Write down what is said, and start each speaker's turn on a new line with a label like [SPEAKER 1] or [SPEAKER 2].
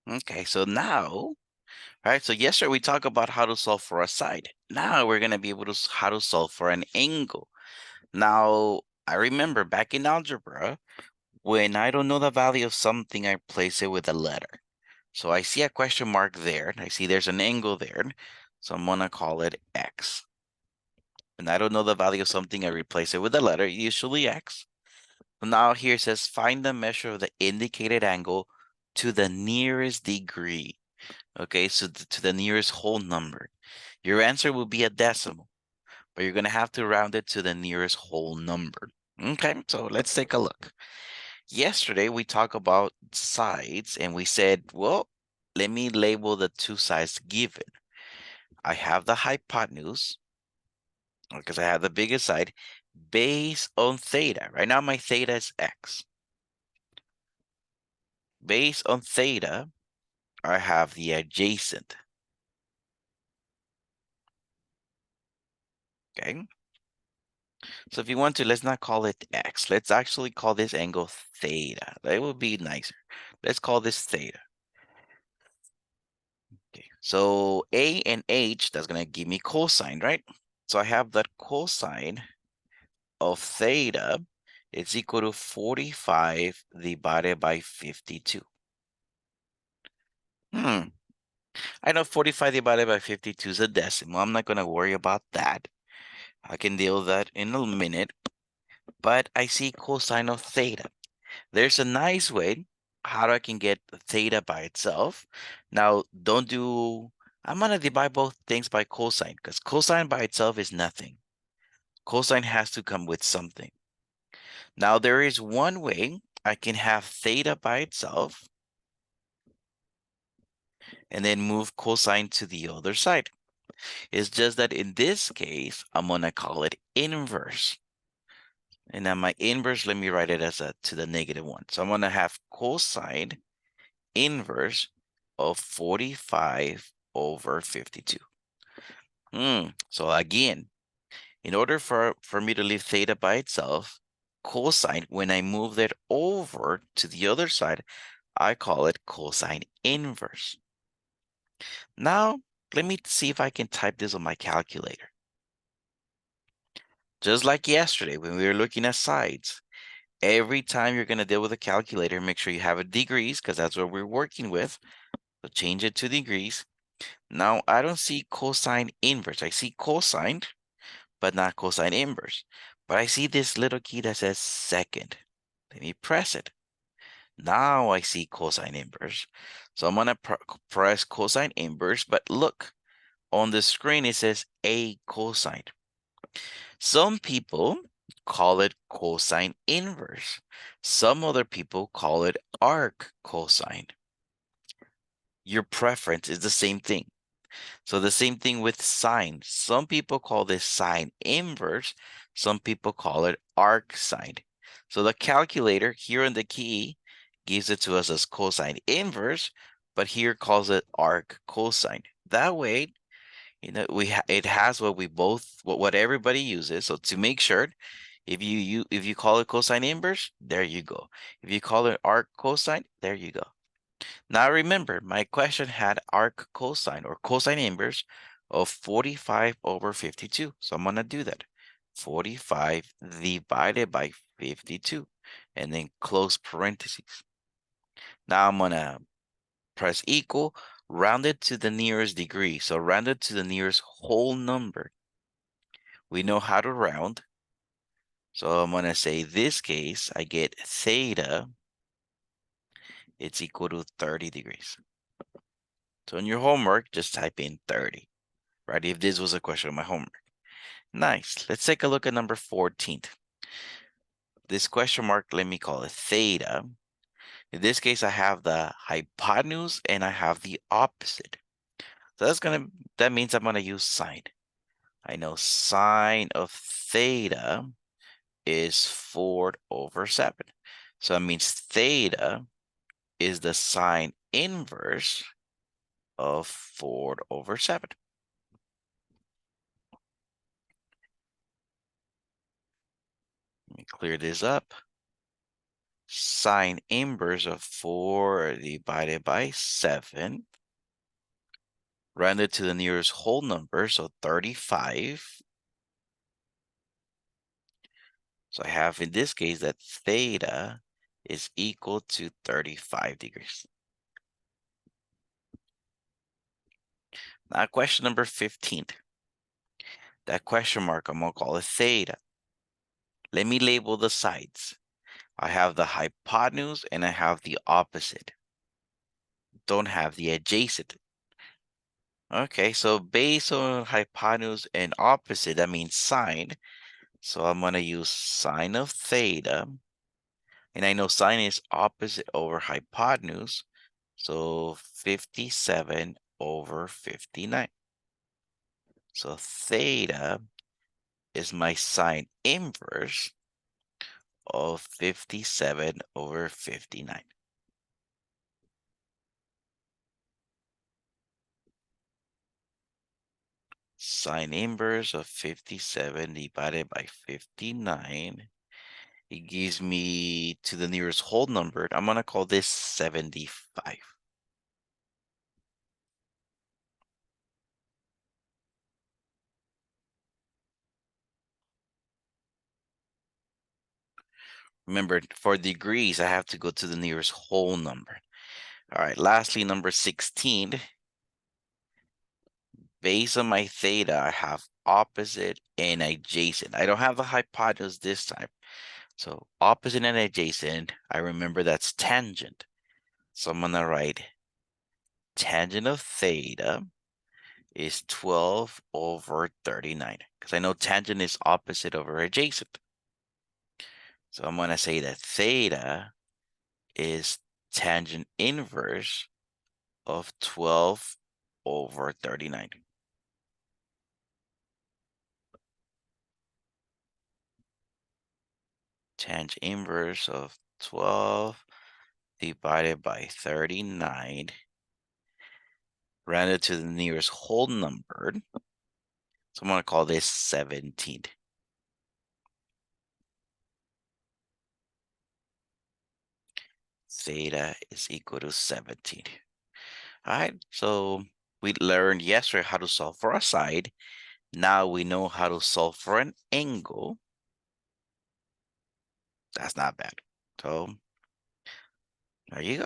[SPEAKER 1] Okay, so now, right, so yesterday we talked about how to solve for a side. Now we're going to be able to how to solve for an angle. Now, I remember back in algebra, when I don't know the value of something, I place it with a letter. So I see a question mark there, and I see there's an angle there. So I'm going to call it X. And I don't know the value of something, I replace it with a letter, usually X. Now here it says find the measure of the indicated angle to the nearest degree. Okay, so to the nearest whole number. Your answer will be a decimal, but you're going to have to round it to the nearest whole number. Okay, so let's take a look. Yesterday we talked about sides and we said, well, let me label the two sides given. I have the hypotenuse because I have the biggest side based on theta. Right now my theta is X. Based on theta, I have the adjacent. Okay. So if you want to, let's not call it X. Let's actually call this angle theta. That would be nicer. Let's call this theta. Okay. So A and H, that's going to give me cosine, right? So I have that cosine of theta is equal to 45 divided by 52. I know 45 divided by 52 is a decimal. I'm not going to worry about that. I can deal with that in a minute. But I see cosine of theta. There's a nice way how I can get theta by itself. Now, I'm going to divide both things by cosine because cosine by itself is nothing. Cosine has to come with something. Now, there is one way I can have theta by itself and then move cosine to the other side. It's just that in this case, I'm going to call it inverse. And then my inverse, let me write it as to the -1. So I'm going to have cosine inverse of 45 over 52. So again, in order for me to leave theta by itself, cosine, when I move it over to the other side, I call it cosine inverse. Now, let me see if I can type this on my calculator. Just like yesterday when we were looking at sides, every time you're going to deal with a calculator, make sure you have it degrees because that's what we're working with. So change it to degrees. Now, I don't see cosine inverse. I see cosine, but not cosine inverse. But I see this little key that says second. Let me press it. Now I see cosine inverse. So I'm going to press cosine inverse. But look, on the screen it says a cosine. Some people call it cosine inverse. Some other people call it arc cosine. Your preference is the same thing. So the same thing with sine. Some people call this sine inverse. Some people call it arc sine. So the calculator here in the key gives it to us as cosine inverse, but here calls it arc cosine. That way, it has what everybody uses. So to make sure, if you call it cosine inverse, there you go. If you call it arc cosine, there you go. Now remember, my question had arc cosine or cosine inverse of 45 over 52. So I'm going to do that. 45 divided by 52 and then close parentheses. Now I'm going to press equal, round it to the nearest degree. So round it to the nearest whole number. We know how to round. So I'm going to say this case, I get theta, it's equal to 30 degrees. So in your homework, just type in 30. Right? If this was a question of my homework. Nice. Let's take a look at number 14. This question mark, let me call it theta. In this case, I have the hypotenuse and I have the opposite. So that means I'm gonna use sine. I know sine of theta is 4 over 7. So that means theta is the sine inverse of 4 over 7. Let me clear this up. Sine inverse of 4 divided by 7. Rounded to the nearest whole number, so 35. So I have in this case that theta is equal to 35 degrees. Now question number 15. That question mark, I'm going to call it theta. Let me label the sides. I have the hypotenuse and I have the opposite. Don't have the adjacent. Okay, so based on hypotenuse and opposite, that means sine. So I'm going to use sine of theta. And I know sine is opposite over hypotenuse. So 57 over 59. So theta is my sine inverse of 57 over 59. Sine inverse of 57 divided by 59. It gives me to the nearest whole number. I'm going to call this 75. Remember, for degrees, I have to go to the nearest whole number. All right, lastly, number 16. Based on my theta, I have opposite and adjacent. I don't have the hypotenuse this time. So opposite and adjacent, I remember that's tangent. So I'm going to write tangent of theta is 12 over 39. Because I know tangent is opposite over adjacent. So I'm going to say that theta is tangent inverse of 12 over 39. Tangent inverse of 12 divided by 39, rounded to the nearest whole number. So I'm going to call this 17. Theta is equal to 17. All right, so we learned yesterday how to solve for a side. Now we know how to solve for an angle. That's not bad. So there you go.